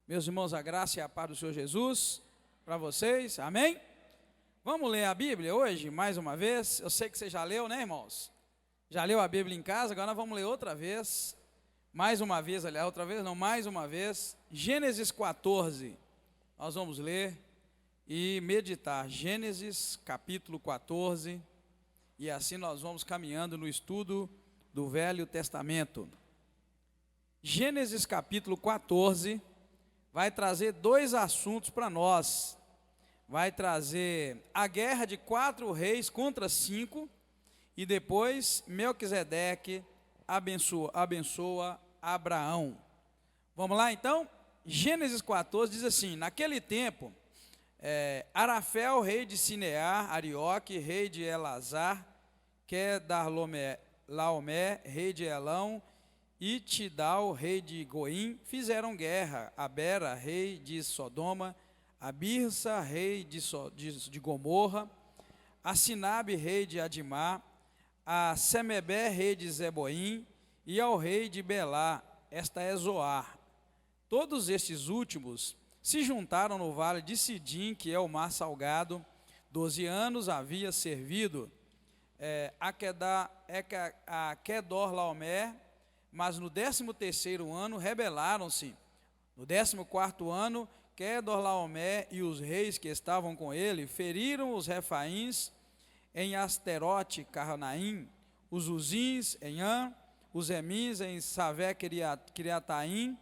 Meus irmãos, a graça e a paz do Senhor Jesus para vocês, amém? Vamos ler a Bíblia hoje, mais uma vez. Eu sei que você já leu, né, irmãos? Já leu a Bíblia em casa, agora nós vamos ler outra vez. Mais uma vez, aliás, outra vez não, mais uma vez. Gênesis 14, nós vamos ler e meditar. Gênesis capítulo 14, e assim nós vamos caminhando no estudo do Velho Testamento. Gênesis capítulo 14 vai trazer dois assuntos para nós. Vai trazer a guerra de 4 reis contra 5, e depois Melquisedeque abençoa Abraão. Vamos lá então? Gênesis 14 diz assim: naquele tempo, Arafel, rei de Sinear, Arioque, rei de Elazar, Quedarlaomé, rei de Elão, e Tidal, rei de Goim, fizeram guerra a Bera, rei de Sodoma, a Birsa, rei de Gomorra, a Sinabe, rei de Adimá, a Semebé, rei de Zeboim, e ao rei de Belá, esta é Zoar. Todos estes últimos se juntaram no vale de Sidim, que é o mar salgado. 12 anos havia servido a Quedorlaomé, mas no 13º ano rebelaram-se. No 14º ano, Quedorlaomé e os reis que estavam com ele feriram os Refaíns em Asterote, Carnaim, os Uzins em An, os Emins em Savé-Quiriataim,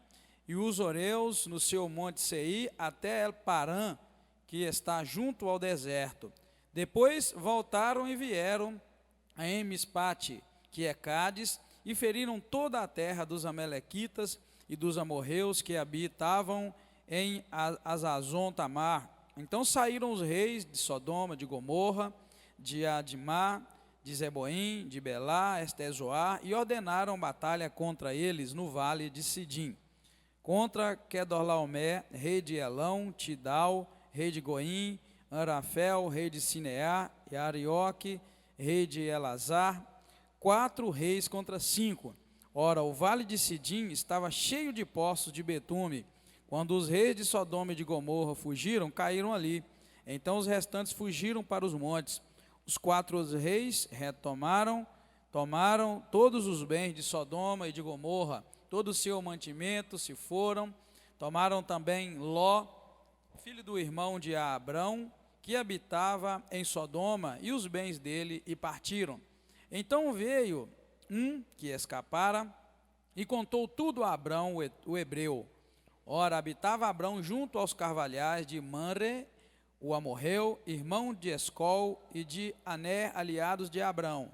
e os Oreus no seu monte Seir, até El-Parã, que está junto ao deserto. Depois voltaram e vieram a Emispate, que é Cádiz, e feriram toda a terra dos Amalequitas e dos amorreus que habitavam em Azazon Tamar. Então saíram os reis de Sodoma, de Gomorra, de Adimá, de Zeboim, de Belá, Estezoar, e ordenaram batalha contra eles no vale de Sidim, contra Quedorlaomé, rei de Elão, Tidal, rei de Goim, Arafel, rei de Sinear, e Arioque, rei de Elazar, 4 reis contra 5. Ora, o vale de Sidim estava cheio de poços de betume. Quando os reis de Sodoma e de Gomorra fugiram, caíram ali. Então os restantes fugiram para os montes. Os 4 reis tomaram todos os bens de Sodoma e de Gomorra, todo o seu mantimento, se foram. Tomaram também Ló, filho do irmão de Abrão, que habitava em Sodoma, e os bens dele, e partiram. Então veio um que escapara e contou tudo a Abrão, o hebreu. Ora, habitava Abrão junto aos carvalhais de Manre, o amorreu, irmão de Escol e de Ané, aliados de Abrão.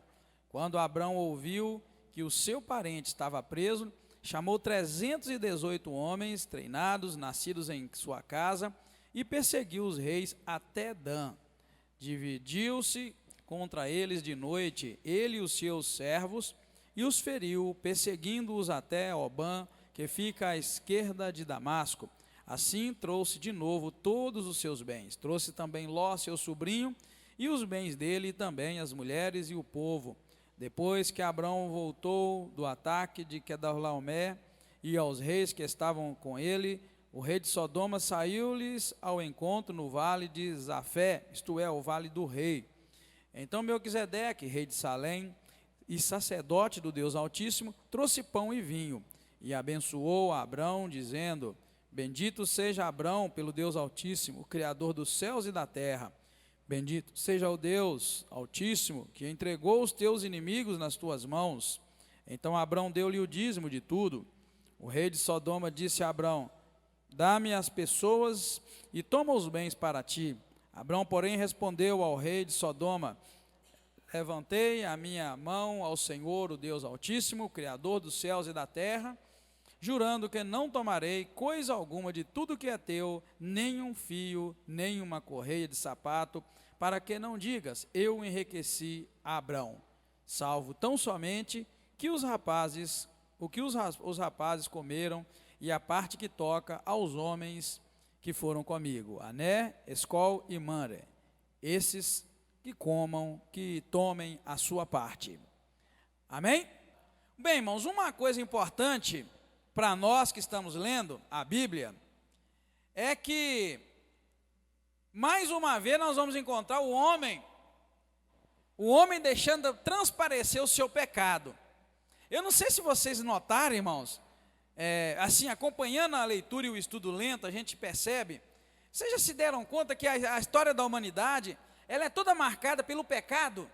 Quando Abrão ouviu que o seu parente estava preso, chamou 318 homens treinados, nascidos em sua casa, e perseguiu os reis até Dan. Dividiu-se contra eles de noite, ele e os seus servos, e os feriu, perseguindo-os até Obã, que fica à esquerda de Damasco. Assim trouxe de novo todos os seus bens. Trouxe também Ló, seu sobrinho, e os bens dele, e também as mulheres e o povo. Depois que Abrão voltou do ataque de Quedorlaomé e aos reis que estavam com ele, o rei de Sodoma saiu-lhes ao encontro no vale de Zafé, isto é, o vale do rei. Então Melquisedeque, rei de Salém e sacerdote do Deus Altíssimo, trouxe pão e vinho, e abençoou a Abrão, dizendo: bendito seja Abrão pelo Deus Altíssimo, o Criador dos céus e da terra. Bendito seja o Deus Altíssimo, que entregou os teus inimigos nas tuas mãos. Então Abrão deu-lhe o dízimo de tudo. O rei de Sodoma disse a Abrão: dá-me as pessoas e toma os bens para ti. Abrão, porém, respondeu ao rei de Sodoma: levantei a minha mão ao Senhor, o Deus Altíssimo, o Criador dos céus e da terra, jurando que não tomarei coisa alguma de tudo que é teu, nem um fio, nem uma correia de sapato, para que não digas: eu enriqueci a Abrão, salvo tão somente que os rapazes comeram, e a parte que toca aos homens que foram comigo, Ané, Escol e Manre, esses que tomem a sua parte. Amém? Bem, irmãos, uma coisa importante para nós que estamos lendo a Bíblia é que, mais uma vez, nós vamos encontrar o homem deixando transparecer o seu pecado. Eu não sei se vocês notaram, irmãos, assim, acompanhando a leitura e o estudo lento, a gente percebe, vocês já se deram conta que a história da humanidade, ela é toda marcada pelo pecado?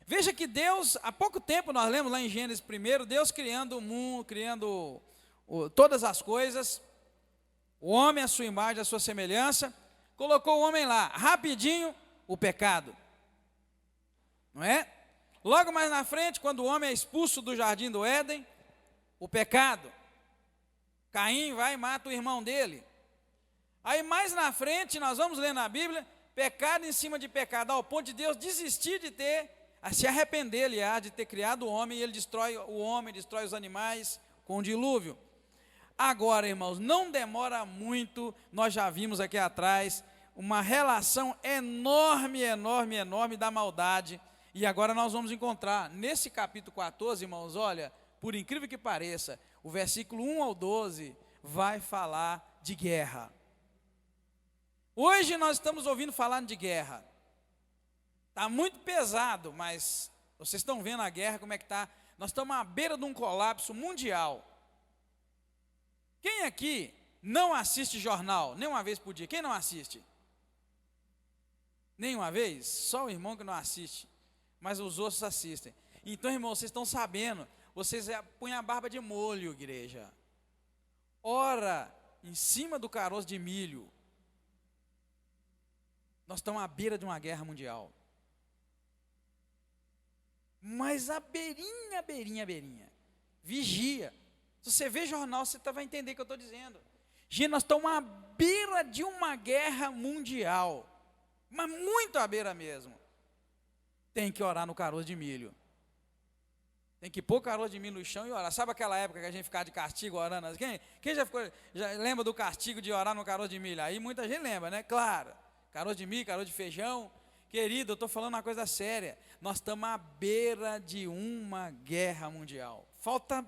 Veja que Deus, há pouco tempo nós lemos lá em Gênesis 1, Deus criando o mundo, criando todas as coisas, o homem à sua imagem, à sua semelhança, colocou o homem lá, rapidinho, o pecado, não é? Logo mais na frente, quando o homem é expulso do jardim do Éden, o pecado, Caim vai e mata o irmão dele. Aí mais na frente, nós vamos ler na Bíblia, pecado em cima de pecado, ao ponto de Deus desistir de a se arrepender, aliás, de ter criado o homem, e ele destrói o homem, destrói os animais com o dilúvio. Agora, irmãos, não demora muito, nós já vimos aqui atrás, uma relação enorme da maldade, e agora nós vamos encontrar, nesse capítulo 14, irmãos, olha, por incrível que pareça, o versículo 1 ao 12, vai falar de guerra. Hoje nós estamos ouvindo falar de guerra. Está muito pesado, mas vocês estão vendo a guerra, como é que está? Nós estamos à beira de um colapso mundial. Quem aqui não assiste jornal, nem uma vez por dia? Quem não assiste? Nenhuma vez? Só o irmão que não assiste, mas os outros assistem. Então, irmão, vocês estão sabendo, vocês põem a barba de molho, igreja. Ora, em cima do caroço de milho. Nós estamos à beira de uma guerra mundial. Mas a beirinha. Vigia. Se você vê jornal, você vai entender o que eu estou dizendo. Gente, nós estamos à beira de uma guerra mundial. Mas muito à beira mesmo. Tem que orar no caroço de milho. Tem que pôr o caroço de milho no chão e orar. Sabe aquela época que a gente ficava de castigo orando? Quem já lembra do castigo de orar no caroço de milho? Aí muita gente lembra, né? Claro. Caroço de milho, caroço de feijão. Querido, eu estou falando uma coisa séria. Nós estamos à beira de uma guerra mundial. Falta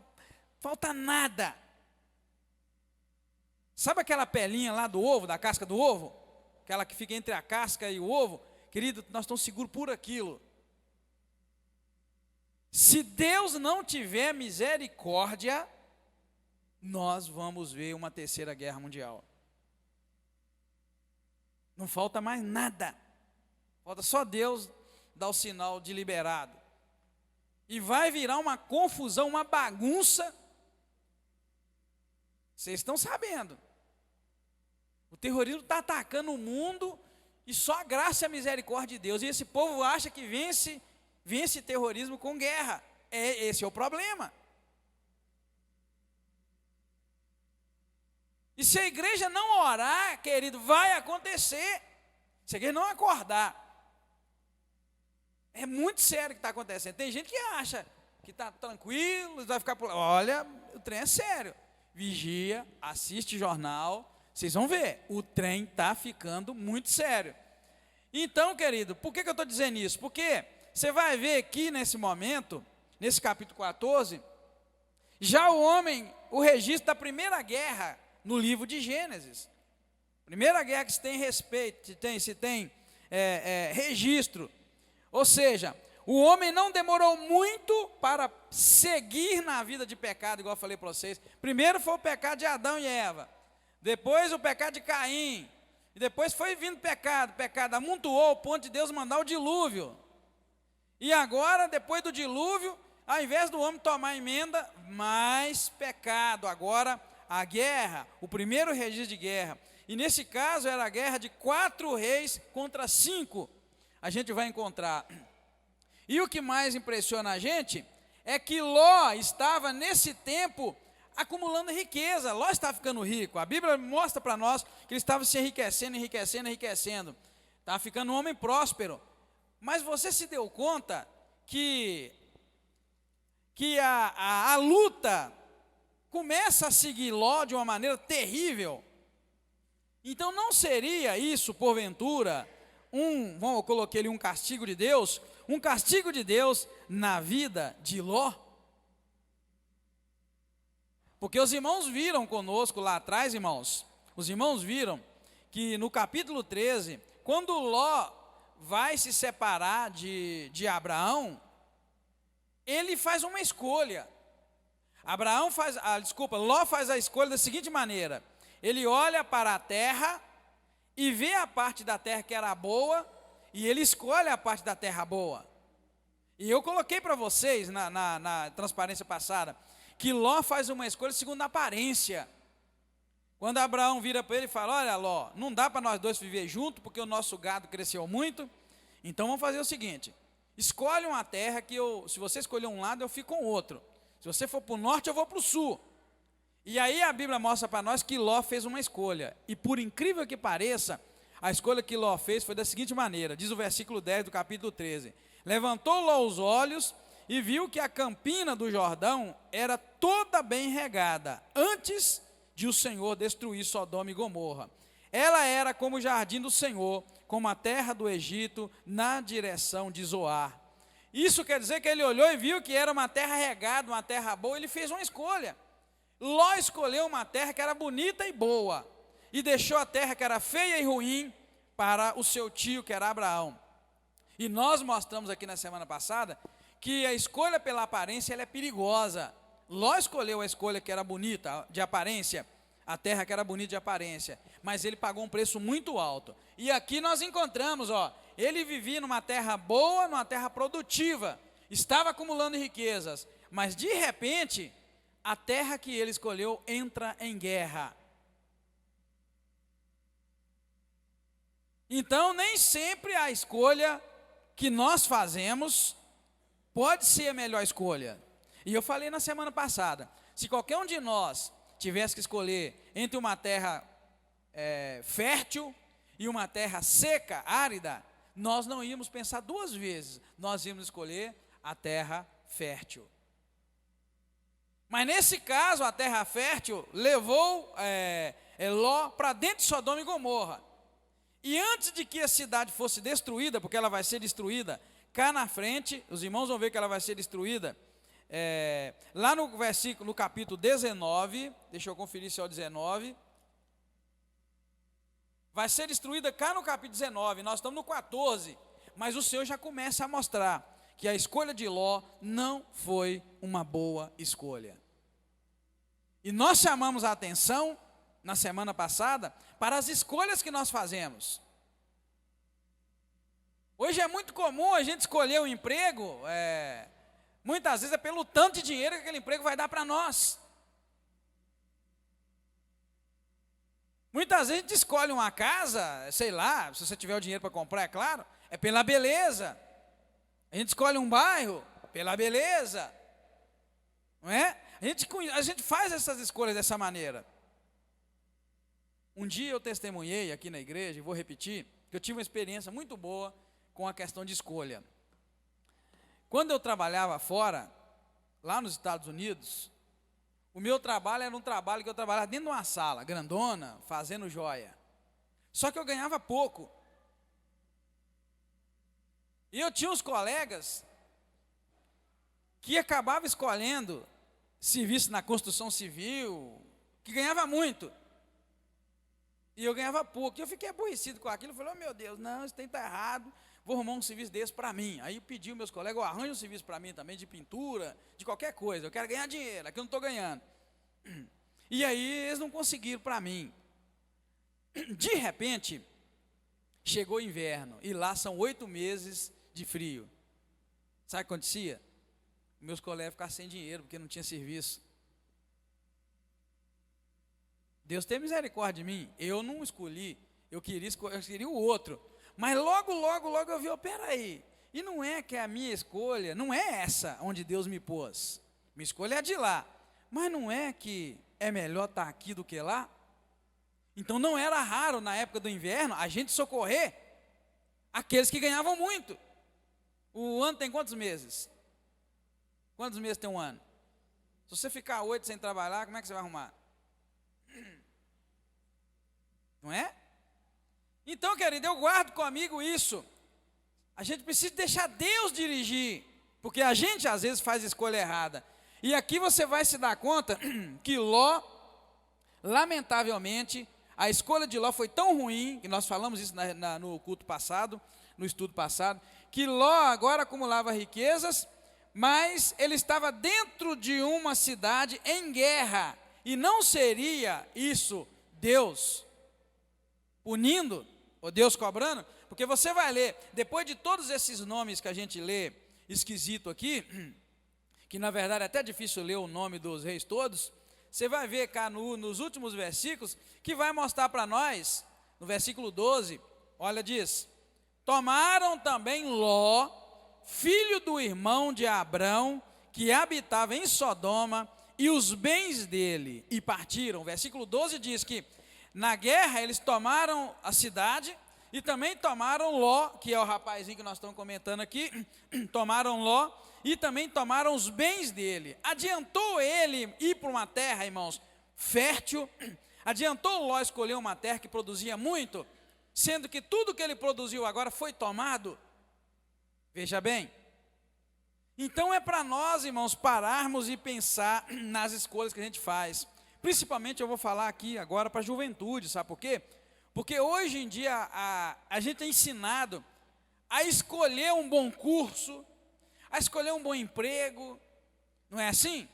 nada. Sabe aquela pelinha lá do ovo, da casca do ovo? Aquela que fica entre a casca e o ovo? Querido, nós estamos seguros por aquilo. Se Deus não tiver misericórdia, nós vamos ver uma terceira guerra mundial. Não falta mais nada. Falta só Deus dar o sinal de liberado. E vai virar uma confusão, uma bagunça. Vocês estão sabendo. O terrorismo está atacando o mundo e só a graça e a misericórdia de Deus. E esse povo acha que vence terrorismo com guerra. Esse é o problema. E se a igreja não orar, querido, vai acontecer. Se a igreja não acordar. É muito sério o que está acontecendo. Tem gente que acha que está tranquilo, vai ficar por lá. Olha, o trem é sério. Vigia, assiste jornal, vocês vão ver. O trem está ficando muito sério. Então, querido, por que eu estou dizendo isso? Porque você vai ver aqui nesse momento, nesse capítulo 14, já o registro da primeira guerra no livro de Gênesis. Primeira guerra que se tem respeito, se tem registro. Ou seja, o homem não demorou muito para seguir na vida de pecado, igual eu falei para vocês. Primeiro foi o pecado de Adão e Eva. Depois o pecado de Caim. E depois foi vindo pecado amontoou ao ponto de Deus mandar o dilúvio. E agora, depois do dilúvio, ao invés do homem tomar emenda, mais pecado. Agora, a guerra, o primeiro registro de guerra. E nesse caso era a guerra de 4 reis contra 5. A gente vai encontrar. E o que mais impressiona a gente é que Ló estava nesse tempo acumulando riqueza. Ló estava ficando rico. A Bíblia mostra para nós que ele estava se enriquecendo. Estava ficando um homem próspero. Mas você se deu conta que a luta começa a seguir Ló de uma maneira terrível? Então não seria isso, porventura, eu coloquei ali um castigo de Deus na vida de Ló? Porque os irmãos viram conosco lá atrás, irmãos, os irmãos viram que no capítulo 13, quando Ló vai se separar de Abraão, ele faz uma escolha. Ló faz a escolha da seguinte maneira: ele olha para a terra e vê a parte da terra que era boa, e ele escolhe a parte da terra boa. E eu coloquei para vocês na transparência passada, que Ló faz uma escolha segundo a aparência. Quando Abraão vira para ele e fala: olha, Ló, não dá para nós dois viver juntos, porque o nosso gado cresceu muito, então vamos fazer o seguinte: escolhe uma terra que se você escolher um lado, eu fico com o outro. Se você for para o norte, eu vou para o sul. E aí a Bíblia mostra para nós que Ló fez uma escolha. E por incrível que pareça, a escolha que Ló fez foi da seguinte maneira, diz o versículo 10 do capítulo 13. Levantou Ló os olhos e viu que a campina do Jordão era toda bem regada, antes de o Senhor destruir Sodoma e Gomorra. Ela era como o jardim do Senhor, como a terra do Egito, na direção de Zoar. Isso quer dizer que ele olhou e viu que era uma terra regada, uma terra boa, ele fez uma escolha. Ló escolheu uma terra que era bonita e boa, e deixou a terra que era feia e ruim para o seu tio, que era Abraão. E nós mostramos aqui na semana passada que a escolha pela aparência ela é perigosa. Ló escolheu a escolha que era bonita de aparência, a terra que era bonita de aparência, mas ele pagou um preço muito alto. E aqui nós encontramos, ele vivia numa terra boa, numa terra produtiva, estava acumulando riquezas, mas de repente, a terra que ele escolheu entra em guerra. Então, nem sempre a escolha que nós fazemos pode ser a melhor escolha. E eu falei na semana passada, se qualquer um de nós tivesse que escolher entre uma terra fértil e uma terra seca, árida, nós não íamos pensar duas vezes, nós íamos escolher a terra fértil. Mas nesse caso, a terra fértil levou Ló para dentro de Sodoma e Gomorra. E antes de que a cidade fosse destruída, porque ela vai ser destruída cá na frente, os irmãos vão ver que ela vai ser destruída, lá no capítulo 19, deixa eu conferir se é o 19, vai ser destruída cá no capítulo 19, nós estamos no 14, mas o Senhor já começa a mostrar que a escolha de Ló não foi uma boa escolha. E nós chamamos a atenção, na semana passada, para as escolhas que nós fazemos. Hoje é muito comum a gente escolher um emprego, muitas vezes é pelo tanto de dinheiro que aquele emprego vai dar para nós. Muitas vezes a gente escolhe uma casa, sei lá, se você tiver o dinheiro para comprar, é claro, é pela beleza. A gente escolhe um bairro pela beleza, não é? A gente faz essas escolhas dessa maneira. Um dia eu testemunhei aqui na igreja, e vou repetir, que eu tive uma experiência muito boa com a questão de escolha. Quando eu trabalhava fora, lá nos Estados Unidos, o meu trabalho era um trabalho que eu trabalhava dentro de uma sala, grandona, fazendo joia. Só que eu ganhava pouco. E eu tinha uns colegas que acabavam escolhendo serviço na construção civil, que ganhava muito. E eu ganhava pouco. E eu fiquei aborrecido com aquilo. Eu falei: oh, meu Deus, não, isso tem que estar errado. Vou arrumar um serviço desse para mim. Aí eu pedi aos meus colegas: eu arranjo um serviço para mim também, de pintura, de qualquer coisa. Eu quero ganhar dinheiro, aqui eu não estou ganhando. E aí eles não conseguiram para mim. De repente, chegou o inverno. E lá são 8 meses de frio. Sabe o que acontecia? Meus colegas ficaram sem dinheiro, porque não tinha serviço. Deus tem misericórdia de mim. Eu não escolhi, eu queria o outro. Mas logo eu vi: peraí, e não é que a minha escolha, não é essa onde Deus me pôs. Minha escolha é de lá. Mas não é que é melhor estar aqui do que lá? Então não era raro na época do inverno a gente socorrer aqueles que ganhavam muito. O ano tem quantos meses? Quantos meses tem um ano? Se você ficar 8 sem trabalhar, como é que você vai arrumar? Não é? Então, querido, eu guardo comigo isso. A gente precisa deixar Deus dirigir, porque a gente às vezes faz escolha errada. E aqui você vai se dar conta que Ló, lamentavelmente, a escolha de Ló foi tão ruim, que nós falamos isso no culto passado, no estudo passado, que Ló agora acumulava riquezas, mas ele estava dentro de uma cidade em guerra, e não seria isso Deus punindo, ou Deus cobrando? Porque você vai ler, depois de todos esses nomes que a gente lê, esquisito aqui, que na verdade é até difícil ler o nome dos reis todos, você vai ver cá nos últimos versículos, que vai mostrar para nós, no versículo 12, olha, diz: tomaram também Ló, filho do irmão de Abrão, que habitava em Sodoma, e os bens dele, e partiram. Versículo 12 diz que na guerra eles tomaram a cidade, e também tomaram Ló, que é o rapazinho que nós estamos comentando aqui, tomaram Ló, e também tomaram os bens dele. Adiantou ele ir para uma terra, irmãos, fértil? Adiantou Ló escolher uma terra que produzia muito, sendo que tudo que ele produziu agora foi tomado? Veja bem. Então é para nós, irmãos, pararmos e pensar nas escolhas que a gente faz. Principalmente eu vou falar aqui agora para a juventude, sabe por quê? Porque hoje em dia a gente é ensinado a escolher um bom curso, a escolher um bom emprego, não é assim?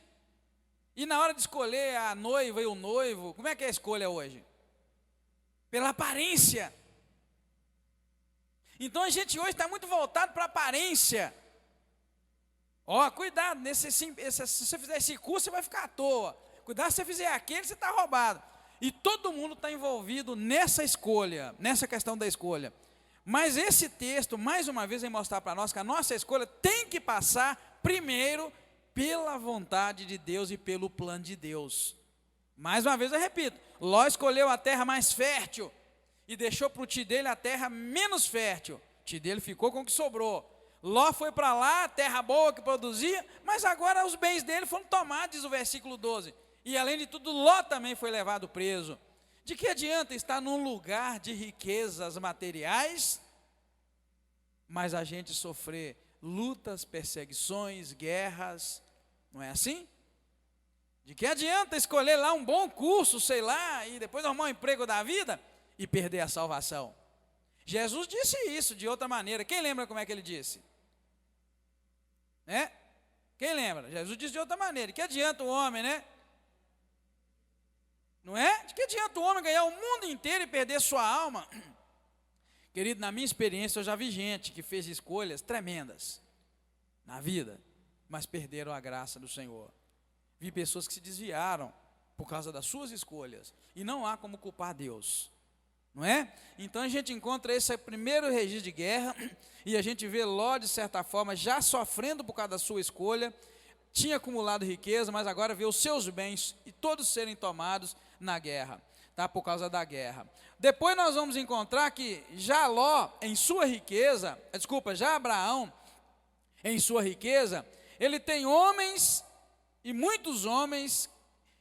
E na hora de escolher a noiva e o noivo, como é que é a escolha hoje? Pela aparência. Então a gente hoje está muito voltado para a aparência. Ó, cuidado, se você fizer esse curso, você vai ficar à toa. Cuidado, se você fizer aquele, você está roubado. E todo mundo está envolvido nessa escolha, nessa questão da escolha. Mas esse texto, mais uma vez, vai mostrar para nós que a nossa escolha tem que passar primeiro pela vontade de Deus e pelo plano de Deus. Mais uma vez eu repito, Ló escolheu a terra mais fértil e deixou para o tio dele a terra menos fértil. O tio dele ficou com o que sobrou. Ló foi para lá, terra boa que produzia, mas agora os bens dele foram tomados, diz o versículo 12. E além de tudo, Ló também foi levado preso. De que adianta estar num lugar de riquezas materiais, mas a gente sofrer lutas, perseguições, guerras, não é assim? De que adianta escolher lá um bom curso, sei lá, e depois arrumar um emprego da vida e perder a salvação? Jesus disse isso de outra maneira. Quem lembra como é que ele disse? Né? Quem lembra? Jesus disse de outra maneira. De que adianta o homem, né? Não é? De que adianta o homem ganhar o mundo inteiro e perder sua alma? Querido, na minha experiência, eu já vi gente que fez escolhas tremendas na vida, mas perderam a graça do Senhor. Vi pessoas que se desviaram por causa das suas escolhas, e não há como culpar Deus, não é? Então a gente encontra esse primeiro registro de guerra, e a gente vê Ló, de certa forma, já sofrendo por causa da sua escolha, tinha acumulado riqueza, mas agora vê os seus bens e todos serem tomados na guerra, tá? Por causa da guerra. Depois nós vamos encontrar que já Ló, em sua riqueza, já Abraão, em sua riqueza, ele tem homens, e muitos homens,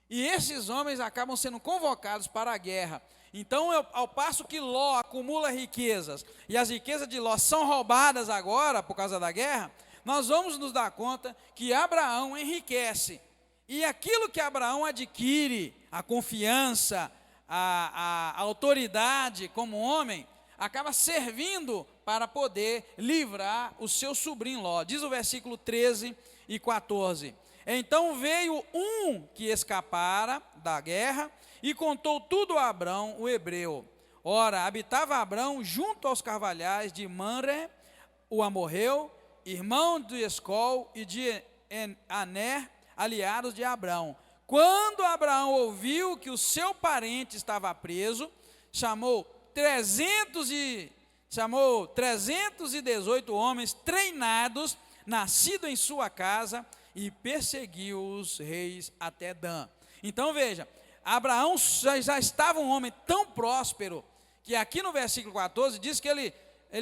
e esses homens acabam sendo convocados para a guerra. Então, ao passo que Ló acumula riquezas, e as riquezas de Ló são roubadas agora, por causa da guerra, nós vamos nos dar conta que Abraão enriquece, e aquilo que Abraão adquire, a confiança, a autoridade como homem, acaba servindo para poder livrar o seu sobrinho Ló. Diz o versículo 13 e 14. Então veio um que escapara da guerra e contou tudo a Abrão, o hebreu. Ora, habitava Abrão junto aos carvalhais de Mamré, o amorreu, irmão de Escol e de Aner, aliados de Abrão. Quando Abraão ouviu que o seu parente estava preso, chamou 318 homens treinados, nascidos em sua casa, e perseguiu os reis até Dan. Então veja, Abraão já estava um homem tão próspero, que aqui no versículo 14 diz que ele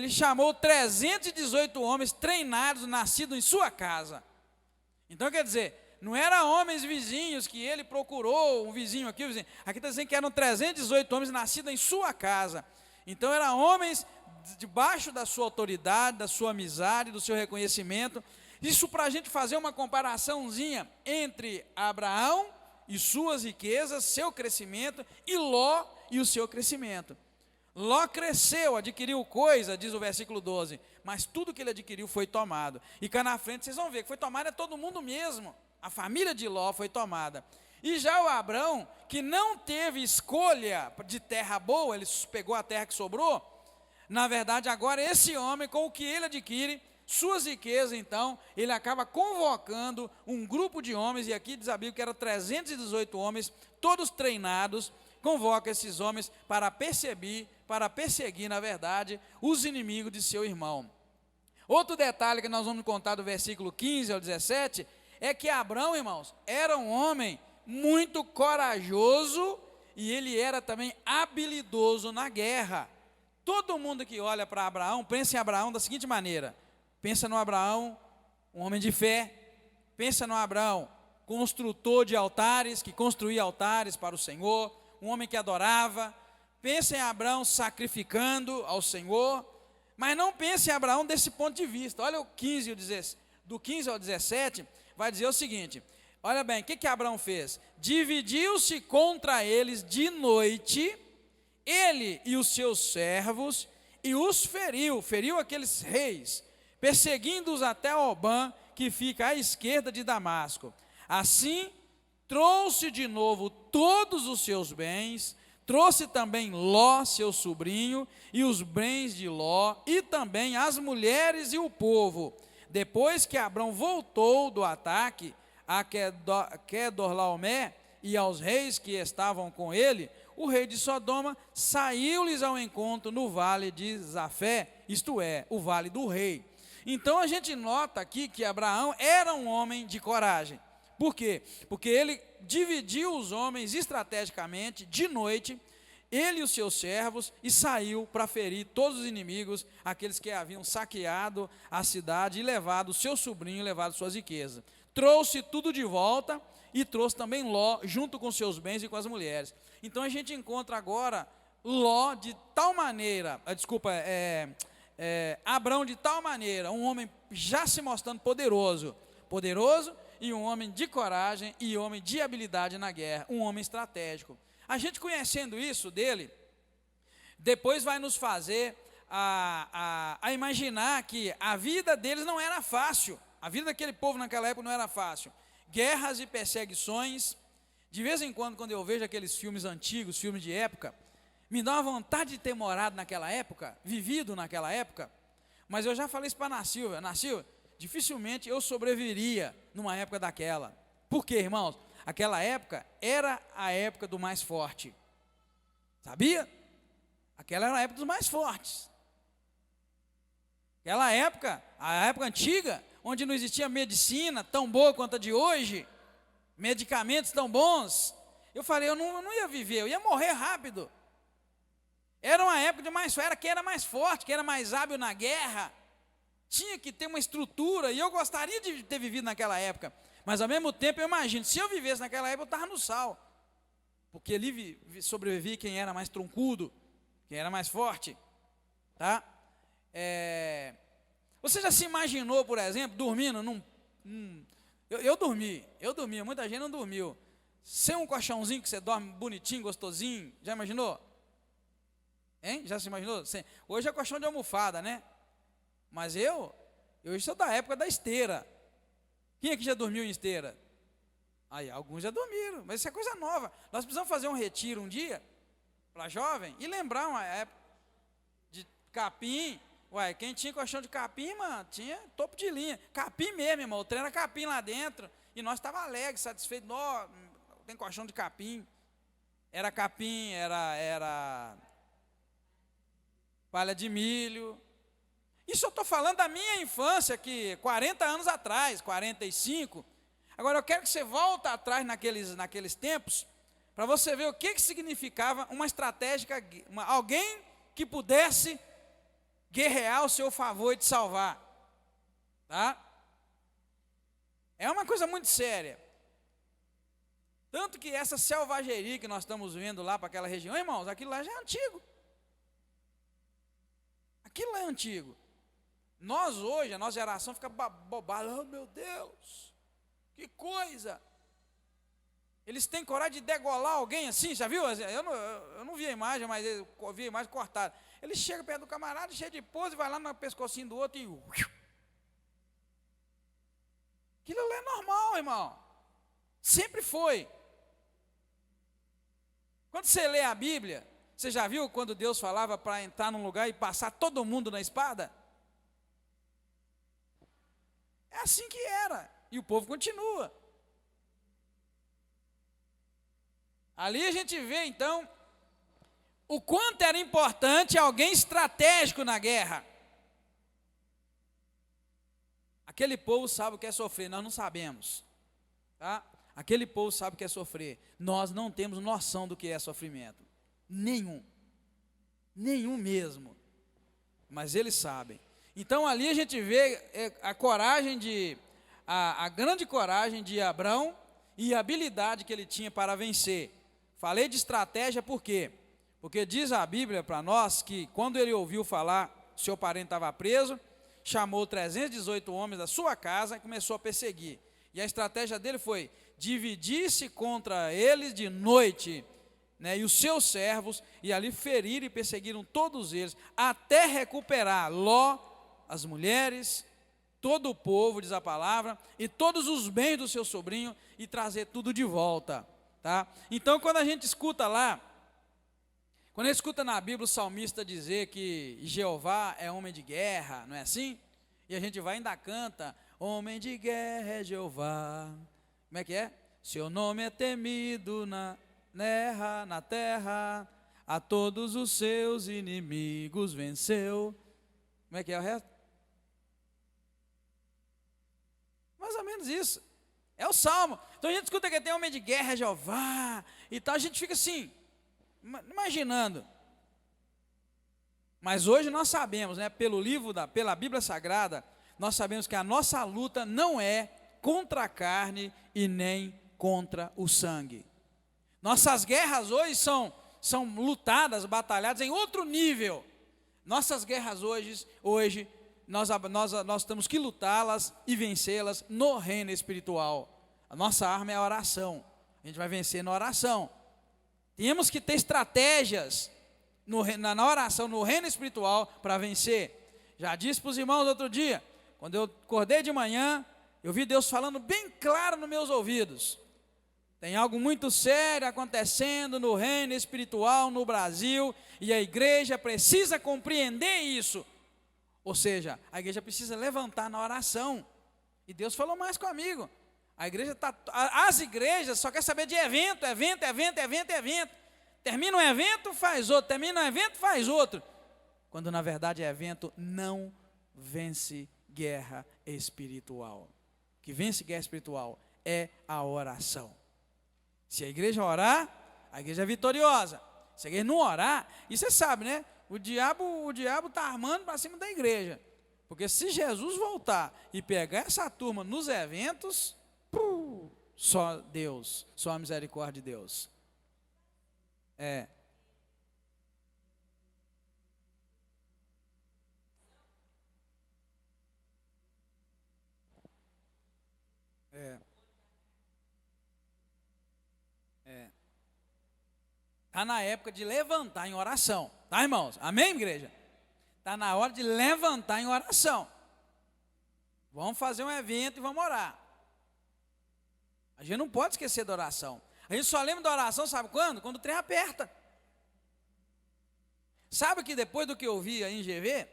chamou 318 homens treinados, nascidos em sua casa. Então quer dizer, não eram homens vizinhos que ele procurou, um vizinho aqui, aqui está dizendo que eram 318 homens nascidos em sua casa. Então eram homens debaixo da sua autoridade, da sua amizade, do seu reconhecimento, Isso para a gente fazer uma comparaçãozinha entre Abraão e suas riquezas, seu crescimento, e Ló e o seu crescimento. Ló cresceu, adquiriu coisa, diz o versículo 12, mas tudo que ele adquiriu foi tomado. E cá na frente vocês vão ver que foi tomado é todo mundo mesmo. A família de Ló foi tomada. E já o Abrão, que não teve escolha de terra boa, ele pegou a terra que sobrou, na verdade agora esse homem, com o que ele adquire, suas riquezas, então, ele acaba convocando um grupo de homens, e aqui diz a Bíblia que eram 318 homens, todos treinados, convoca esses homens para perseguir, na verdade, os inimigos de seu irmão. Outro detalhe que nós vamos contar do versículo 15 ao 17, é que Abrão, irmãos, era um homem muito corajoso, e ele era também habilidoso na guerra. Todo mundo que olha para Abraão, pensa em Abraão da seguinte maneira: pensa no Abraão, um homem de fé, pensa no Abraão, construtor de altares, que construía altares para o Senhor, um homem que adorava. Pensa em Abraão sacrificando ao Senhor, mas não pense em Abraão desse ponto de vista. Olha o 15 e o 17, do 15 ao 17, vai dizer o seguinte: olha bem, o que Abraão fez? Dividiu-se contra eles de noite, ele e os seus servos, e os feriu aqueles reis, perseguindo-os até Obã, que fica à esquerda de Damasco. Assim, trouxe de novo todos os seus bens, trouxe também Ló, seu sobrinho, e os bens de Ló, e também as mulheres e o povo. Depois que Abrão voltou do ataque a Quedorlaomé e aos reis que estavam com ele, o rei de Sodoma saiu-lhes ao encontro no vale de Zafé, isto é, o vale do rei. Então a gente nota aqui que Abraão era um homem de coragem. Por quê? Porque ele dividiu os homens estrategicamente de noite, ele e os seus servos, e saiu para ferir todos os inimigos, aqueles que haviam saqueado a cidade e levado o seu sobrinho, levado suas riquezas. Trouxe tudo de volta e trouxe também Ló, junto com seus bens e com as mulheres. Então a gente encontra agora Ló de tal maneira, Abrão de tal maneira, um homem já se mostrando poderoso, e um homem de coragem e homem de habilidade na guerra, um homem estratégico. A gente conhecendo isso dele, depois vai nos fazer a imaginar que a vida deles não era fácil, a vida daquele povo naquela época não era fácil. Guerras e perseguições. De vez em quando eu vejo aqueles filmes antigos, filmes de época, me dá uma vontade de ter morado naquela época, vivido naquela época. Mas eu já falei isso para a Ana Silvia, dificilmente eu sobreviveria numa época daquela. Por quê, irmãos? Aquela época era a época do mais forte. Sabia? Aquela era a época dos mais fortes. Aquela época, a época antiga, onde não existia medicina tão boa quanto a de hoje, medicamentos tão bons. Eu falei, eu não ia viver, eu ia morrer rápido. Era uma época de mais forte, era quem era mais forte, quem era mais hábil na guerra. Tinha que ter uma estrutura, e eu gostaria de ter vivido naquela época. Mas ao mesmo tempo eu imagino, se eu vivesse naquela época, eu estava no sal. Porque ali sobrevivia quem era mais troncudo, quem era mais forte. Tá? Você já se imaginou, por exemplo, dormindo eu dormi, muita gente não dormiu. Sem um colchãozinho que você dorme bonitinho, gostosinho, já imaginou? Hein? Já se imaginou? Hoje é colchão de almofada, né? Mas eu sou da época da esteira. Quem aqui já dormiu em esteira? Aí, alguns já dormiram, mas isso é coisa nova. Nós precisamos fazer um retiro um dia, para jovem, e lembrar uma época de capim. Ué, quem tinha colchão de capim, mano, tinha topo de linha. Capim mesmo, irmão, o trem era capim lá dentro, e nós estávamos alegres, satisfeitos. Nó, tem colchão de capim. Era capim, era palha de milho. Isso eu estou falando da minha infância, que 40 anos atrás, 45. Agora eu quero que você volte atrás naqueles tempos, para você ver o que significava uma estratégia, alguém que pudesse guerrear ao seu favor e te salvar. Tá? É uma coisa muito séria. Tanto que essa selvageria que nós estamos vendo lá para aquela região, irmãos, aquilo lá já é antigo. Aquilo lá é antigo. Nós hoje, a nossa geração fica bobada. Oh, meu Deus, que coisa. Eles têm coragem de degolar alguém assim, já viu? Eu não vi a imagem, mas eu vi a imagem cortada. Ele chega perto do camarada, cheio de pose, e vai lá no pescocinho do outro e... Aquilo é normal, irmão. Sempre foi. Quando você lê a Bíblia, você já viu quando Deus falava para entrar num lugar e passar todo mundo na espada? É assim que era. E o povo continua. Ali a gente vê, então, o quanto era importante alguém estratégico na guerra. Aquele povo sabe o que é sofrer, nós não sabemos. Tá? Aquele povo sabe o que é sofrer. Nós não temos noção do que é sofrimento. Nenhum. Nenhum mesmo. Mas eles sabem. Então ali a gente vê a coragem a grande coragem de Abrão e a habilidade que ele tinha para vencer. Falei de estratégia por quê? Porque diz a Bíblia para nós que quando ele ouviu falar, seu parente estava preso, chamou 318 homens da sua casa e começou a perseguir. E a estratégia dele foi dividir-se contra eles de noite, né, e os seus servos, e ali feriram e perseguiram todos eles, até recuperar Ló, as mulheres, todo o povo, diz a palavra, e todos os bens do seu sobrinho, e trazer tudo de volta. Tá? Então, quando a gente escuta lá, quando a gente escuta na Bíblia o salmista dizer que Jeová é homem de guerra, não é assim? E a gente vai e ainda canta, homem de guerra é Jeová. Como é que é? Seu nome é temido na terra, a todos os seus inimigos venceu. Como é que é o resto? Mais ou menos isso. É o salmo. Então a gente escuta que tem homem de guerra é Jeová e tal, a gente fica assim, imaginando. Mas hoje nós sabemos, né, pela Bíblia Sagrada, nós sabemos que a nossa luta não é contra a carne e nem contra o sangue. Nossas guerras hoje são lutadas, batalhadas em outro nível. Nossas guerras hoje nós temos que lutá-las e vencê-las no reino espiritual. A nossa arma é a oração. A gente vai vencer na oração. Temos que ter estratégias na oração, no reino espiritual, para vencer. Já disse para os irmãos outro dia, quando eu acordei de manhã, eu vi Deus falando bem claro nos meus ouvidos. Tem algo muito sério acontecendo no reino espiritual no Brasil, e a igreja precisa compreender isso. Ou seja, a igreja precisa levantar na oração. E Deus falou mais comigo. As igrejas só querem saber de evento. Termina um evento, faz outro. Termina um evento, faz outro. Quando na verdade evento não vence guerra espiritual. O que vence guerra espiritual é a oração. Se a igreja orar, a igreja é vitoriosa. Se a igreja não orar, e você sabe, né? O diabo está armando para cima da igreja. Porque se Jesus voltar e pegar essa turma nos eventos, só Deus, só a misericórdia de Deus. É. Está na época de levantar em oração. Tá, irmãos? Amém, igreja? Está na hora de levantar em oração. Vamos fazer um evento e vamos orar. A gente não pode esquecer da oração. A gente só lembra da oração, sabe quando? Quando o trem aperta. Sabe que depois do que eu vi aí em GV,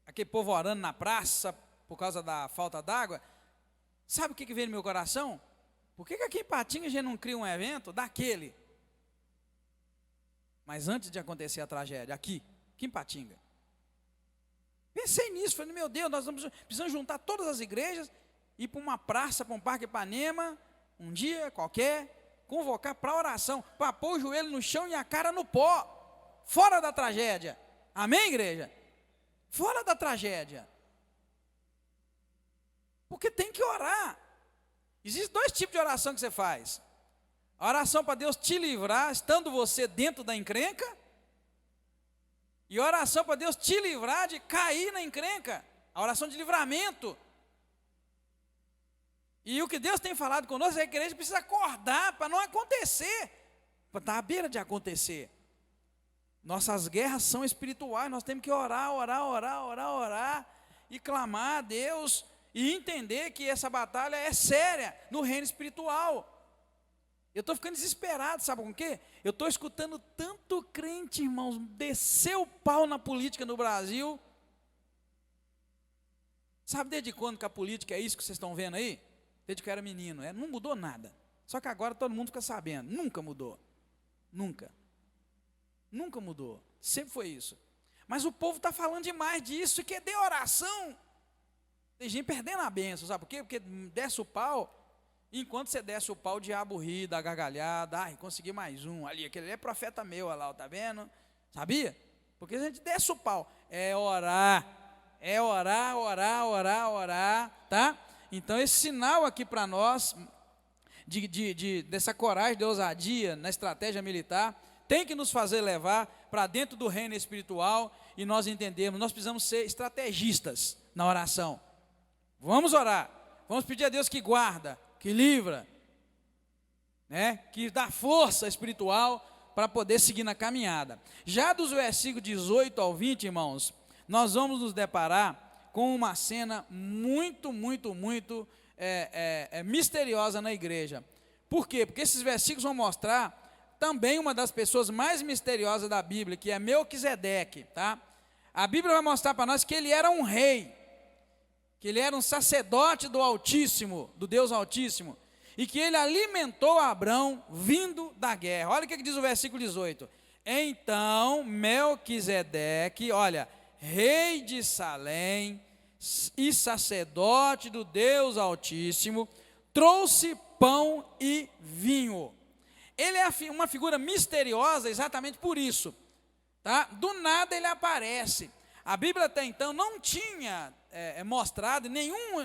aquele povo orando na praça por causa da falta d'água, sabe o que veio no meu coração? Por que aqui em Patinga a gente não cria um evento daquele? Mas antes de acontecer a tragédia, aqui em Patinga. Pensei nisso, falei, meu Deus, nós precisamos juntar todas as igrejas, ir para uma praça, para um Parque Ipanema, um dia qualquer, convocar para oração, para pôr o joelho no chão e a cara no pó, fora da tragédia. Amém, igreja? Fora da tragédia. Porque tem que orar. Existem dois tipos de oração que você faz. A oração para Deus te livrar, estando você dentro da encrenca. E a oração para Deus te livrar de cair na encrenca. a oração de livramento. E o que Deus tem falado conosco, a igreja precisa acordar para não acontecer, para estar à beira de acontecer. Nossas guerras são espirituais, nós temos que orar e clamar a Deus e entender que essa batalha é séria no reino espiritual. Eu estou ficando desesperado, sabe com o quê? Eu estou escutando tanto crente, irmãos, descer o pau na política no Brasil. Sabe desde quando que a política é isso que vocês estão vendo aí? Desde que eu era menino, não mudou nada. Só que agora todo mundo fica sabendo, nunca mudou. Nunca mudou, sempre foi isso. Mas o povo está falando demais disso, que é de oração. Tem gente perdendo a bênção, sabe por quê? Porque desce o pau, enquanto você desce o pau, o diabo ri, dá gargalhada, consegui mais um, ali, aquele é profeta meu, olha lá, tá vendo? Sabia? Porque a gente desce o pau, é orar, tá? Então esse sinal aqui para nós, dessa coragem, de ousadia na estratégia militar, tem que nos fazer levar para dentro do reino espiritual e nós entendemos, nós precisamos ser estrategistas na oração. Vamos orar, vamos pedir a Deus que guarda, que livra, né? Que dá força espiritual para poder seguir na caminhada. Já dos versículos 18 ao 20, irmãos, nós vamos nos deparar com uma cena muito misteriosa na igreja. Por quê? Porque esses versículos vão mostrar também uma das pessoas mais misteriosas da Bíblia, que é Melquisedeque, tá? A Bíblia vai mostrar para nós que ele era um rei, que ele era um sacerdote do Altíssimo, do Deus Altíssimo, e que ele alimentou Abrão vindo da guerra. Olha o que diz o versículo 18. Então Melquisedeque, olha, rei de Salém e sacerdote do Deus Altíssimo, trouxe pão e vinho. Ele é uma figura misteriosa exatamente por isso, tá? Do nada ele aparece. A Bíblia até então não tinha mostrado nenhum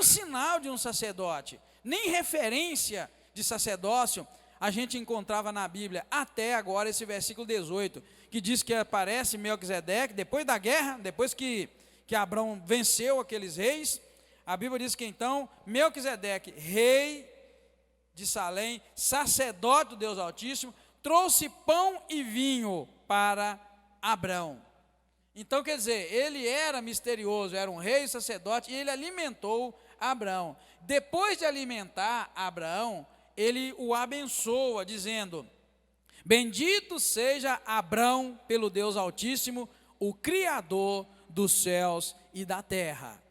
sinal de um sacerdote, nem referência de sacerdócio a gente encontrava na Bíblia, até agora esse versículo 18, que diz que aparece Melquisedeque, depois da guerra, depois que Abrão venceu aqueles reis, a Bíblia diz que então Melquisedeque, rei de Salém, sacerdote do Deus Altíssimo, trouxe pão e vinho para Abrão. Então, quer dizer, ele era misterioso, era um rei sacerdote, e ele alimentou Abrão. Depois de alimentar Abraão, ele o abençoa, dizendo: bendito seja Abrão pelo Deus Altíssimo, o Criador dos céus e da terra.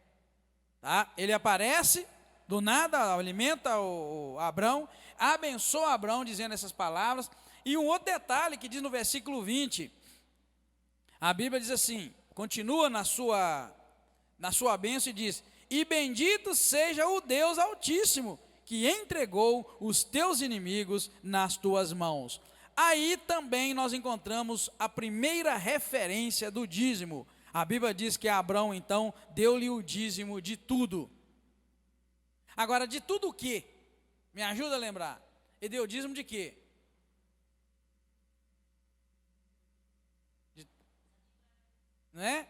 Tá? Ele aparece, do nada, alimenta o Abrão, abençoa Abrão dizendo essas palavras. E um outro detalhe que diz no versículo 20, a Bíblia diz assim, continua na sua bênção e diz: e bendito seja o Deus Altíssimo, que entregou os teus inimigos nas tuas mãos. Aí também nós encontramos a primeira referência do dízimo. A Bíblia diz que Abrão então deu-lhe o dízimo de tudo. Agora, de tudo o quê? Me ajuda a lembrar. Ele deu o dízimo de quê? Não é?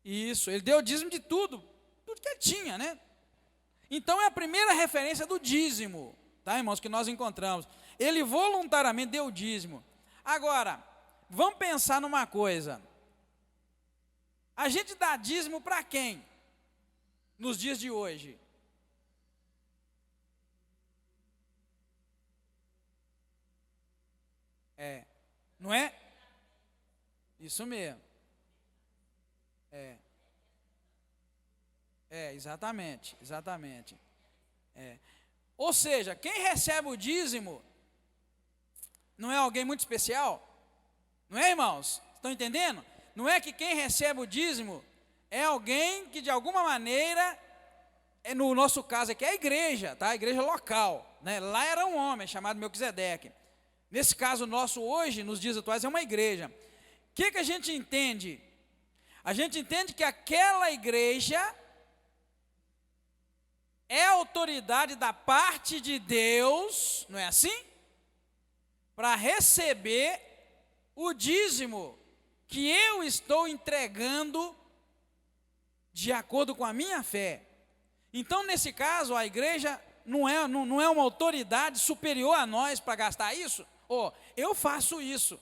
Isso, ele deu o dízimo de tudo que ele tinha, né? Então é a primeira referência do dízimo, tá, irmãos, que nós encontramos. Ele voluntariamente deu o dízimo. Agora, vamos pensar numa coisa. A gente dá dízimo para quem? Nos dias de hoje. Não é? Isso mesmo. Exatamente. Ou seja, quem recebe o dízimo não é alguém muito especial? Não é, irmãos? Estão entendendo? Não é que quem recebe o dízimo é alguém que de alguma maneira, no nosso caso aqui é a igreja, tá? A igreja local, né? Lá era um homem chamado Melquisedeque. Nesse caso nosso hoje, nos dias atuais, é uma igreja. O que a gente entende? A gente entende que aquela igreja é autoridade da parte de Deus, não é assim? Para receber o dízimo que eu estou entregando de acordo com a minha fé. Então, nesse caso, a igreja não é uma autoridade superior a nós para gastar isso. Eu faço isso.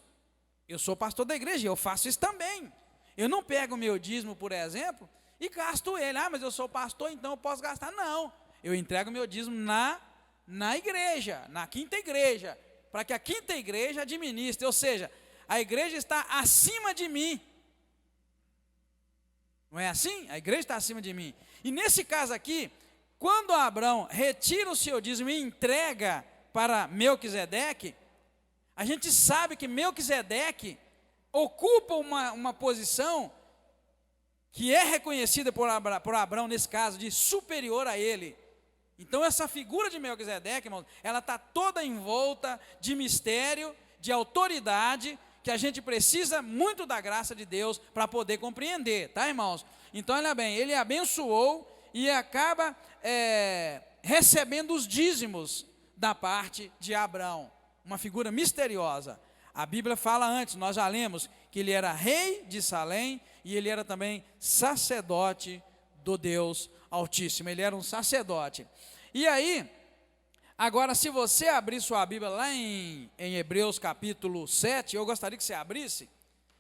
Eu sou pastor da igreja, eu faço isso também. Eu não pego o meu dízimo, por exemplo, e gasto ele. Mas eu sou pastor, então eu posso gastar. Não, eu entrego o meu dízimo na igreja, na quinta igreja, para que a quinta igreja administre. Ou seja, a igreja está acima de mim. Não é assim? A igreja está acima de mim. E nesse caso aqui, quando Abraão retira o seu dízimo e entrega para Melquisedeque, a gente sabe que Melquisedeque ocupa uma posição que é reconhecida por Abraão, nesse caso, de superior a ele. Então essa figura de Melquisedeque, irmãos, ela está toda envolta de mistério, de autoridade, que a gente precisa muito da graça de Deus para poder compreender, tá, irmãos? Então, olha bem, ele abençoou e acaba recebendo os dízimos da parte de Abraão, uma figura misteriosa. A Bíblia fala antes, nós já lemos, que ele era rei de Salém e ele era também sacerdote do Deus Altíssimo, ele era um sacerdote. E aí, agora, se você abrir sua Bíblia lá em Hebreus capítulo 7, eu gostaria que você abrisse,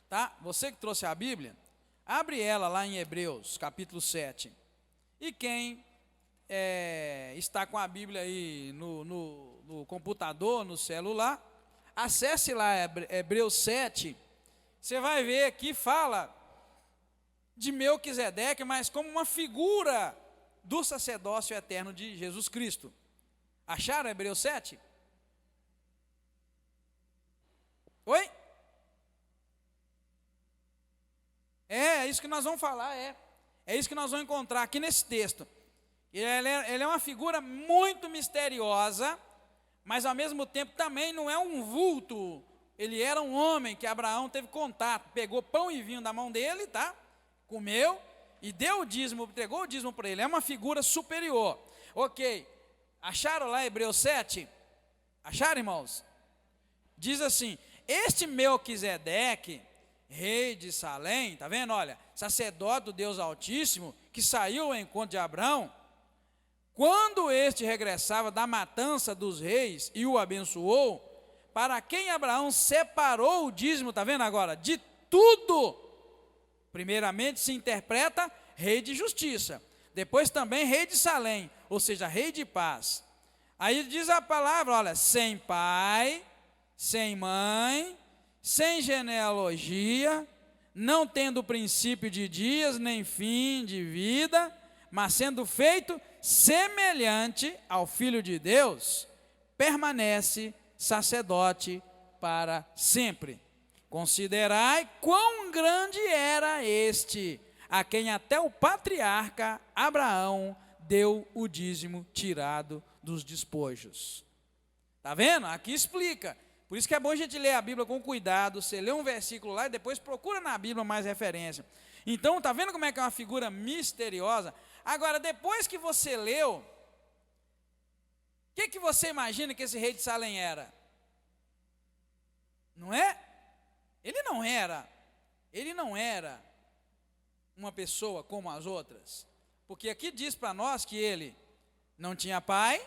tá? Você que trouxe a Bíblia, abre ela lá em Hebreus capítulo 7. E quem está com a Bíblia aí no computador, no celular, acesse lá Hebreus 7, você vai ver que fala de Melquisedeque, mas como uma figura do sacerdócio eterno de Jesus Cristo. Acharam Hebreus 7? Oi? É isso que nós vamos falar, é isso que nós vamos encontrar aqui nesse texto. Ele é uma figura muito misteriosa, mas ao mesmo tempo também não é um vulto. Ele era um homem que Abraão teve contato, pegou pão e vinho da mão dele, tá? Comeu e deu o dízimo, entregou o dízimo para ele. É uma figura superior. Ok, acharam lá Hebreus 7? Acharam, irmãos? Diz assim: este Melquisedeque, rei de Salém, tá vendo? Olha, sacerdote do Deus Altíssimo, que saiu ao encontro de Abraão, quando este regressava da matança dos reis e o abençoou, para quem Abraão separou o dízimo, tá vendo agora? De tudo. Primeiramente se interpreta rei de justiça, depois também rei de Salém, ou seja, rei de paz. Aí diz a palavra, olha, sem pai, sem mãe, sem genealogia, não tendo princípio de dias, nem fim de vida, mas sendo feito semelhante ao Filho de Deus, permanece sacerdote para sempre. Considerai quão grande era este, a quem até o patriarca Abraão deu o dízimo tirado dos despojos. Está vendo? Aqui explica. Por isso que é bom a gente ler a Bíblia com cuidado. Você lê um versículo lá e depois procura na Bíblia mais referência. Então, está vendo como é que é uma figura misteriosa? Agora, depois que você leu, o que você imagina que esse rei de Salém era? Não é? Ele não era uma pessoa como as outras. Porque aqui diz para nós que ele não tinha pai,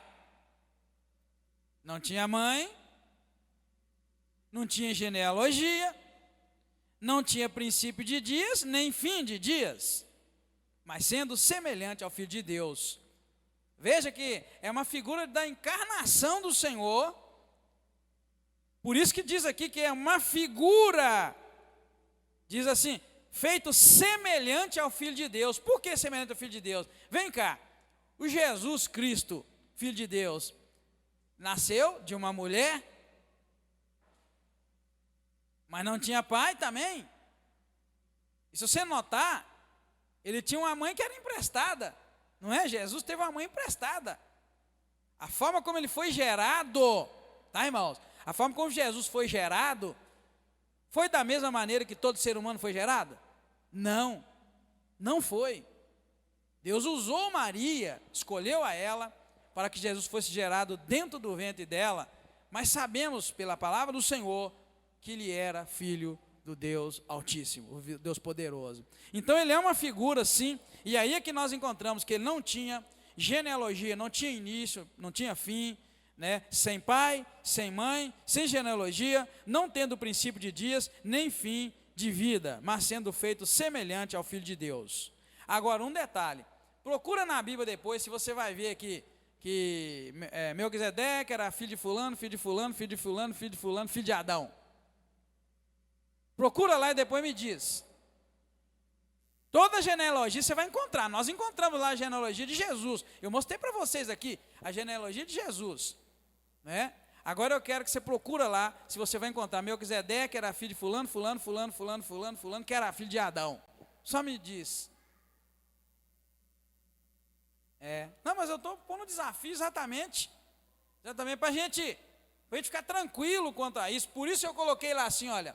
não tinha mãe, não tinha genealogia, não tinha princípio de dias, nem fim de dias, mas sendo semelhante ao Filho de Deus. Veja que é uma figura da encarnação do Senhor. Por isso que diz aqui que é uma figura, diz assim, feito semelhante ao Filho de Deus. Por que semelhante ao Filho de Deus? Vem cá, o Jesus Cristo, Filho de Deus, nasceu de uma mulher, mas não tinha pai também. E se você notar, ele tinha uma mãe que era emprestada, não é? Jesus teve uma mãe emprestada. A forma como ele foi gerado, tá, irmãos? A forma como Jesus foi gerado, foi da mesma maneira que todo ser humano foi gerado? Não, não foi. Deus usou Maria, escolheu a ela, para que Jesus fosse gerado dentro do ventre dela, mas sabemos pela palavra do Senhor, que ele era filho do Deus Altíssimo, o Deus poderoso. Então ele é uma figura assim, e aí é que nós encontramos que ele não tinha genealogia, não tinha início, não tinha fim, né? Sem pai, sem mãe, sem genealogia, não tendo princípio de dias, nem fim de vida, mas sendo feito semelhante ao Filho de Deus. Agora, um detalhe, procura na Bíblia depois, se você vai ver aqui, que Melquisedeque era filho de fulano, filho de fulano, filho de fulano, filho de fulano, filho de Adão. Procura lá e depois me diz. Toda genealogia você vai encontrar. Nós encontramos lá a genealogia de Jesus. Eu mostrei para vocês aqui a genealogia de Jesus, né? Agora eu quero que você procura lá, se você vai encontrar Melquisedeque era filho de fulano, fulano, fulano, fulano, fulano, fulano, que era filho de Adão. Só me diz. Não, mas eu estou pondo um desafio exatamente para a gente ficar tranquilo quanto a isso. Por isso eu coloquei lá assim, olha,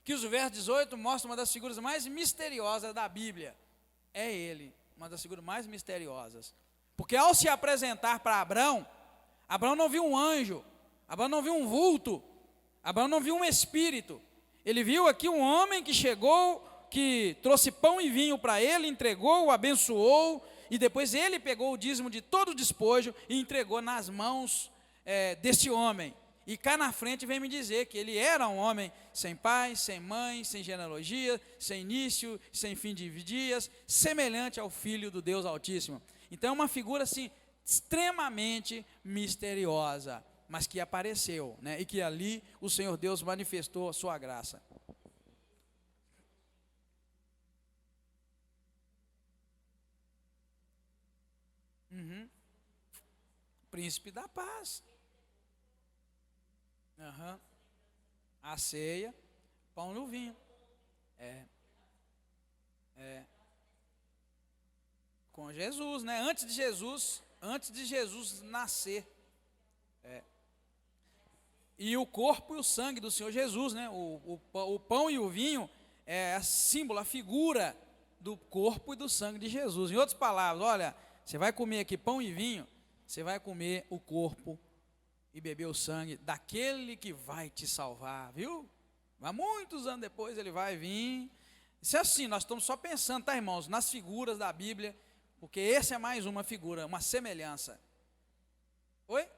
que os versos 18 mostram uma das figuras mais misteriosas da Bíblia. É ele, uma das figuras mais misteriosas. Porque ao se apresentar para Abraão, Abraão não viu um anjo, Abraão não viu um vulto, Abraão não viu um espírito. Ele viu aqui um homem que chegou, que trouxe pão e vinho para ele, entregou, o abençoou, e depois ele pegou o dízimo de todo o despojo e entregou nas mãos desse homem. E cá na frente vem me dizer que ele era um homem sem pai, sem mãe, sem genealogia, sem início, sem fim de dias, semelhante ao Filho do Deus Altíssimo. Então é uma figura assim, extremamente misteriosa, mas que apareceu, né? E que ali o Senhor Deus manifestou a sua graça. Príncipe da paz. A ceia, pão no vinho. Com Jesus, né? Antes de Jesus nascer. E o corpo e o sangue do Senhor Jesus, né? O pão e o vinho é a símbolo, a figura do corpo e do sangue de Jesus. Em outras palavras, olha, você vai comer aqui pão e vinho, você vai comer o corpo e beber o sangue daquele que vai te salvar, viu? Mas muitos anos depois ele vai vir. Isso é assim, nós estamos só pensando, tá, irmãos, nas figuras da Bíblia, porque essa é mais uma figura, uma semelhança. Oi?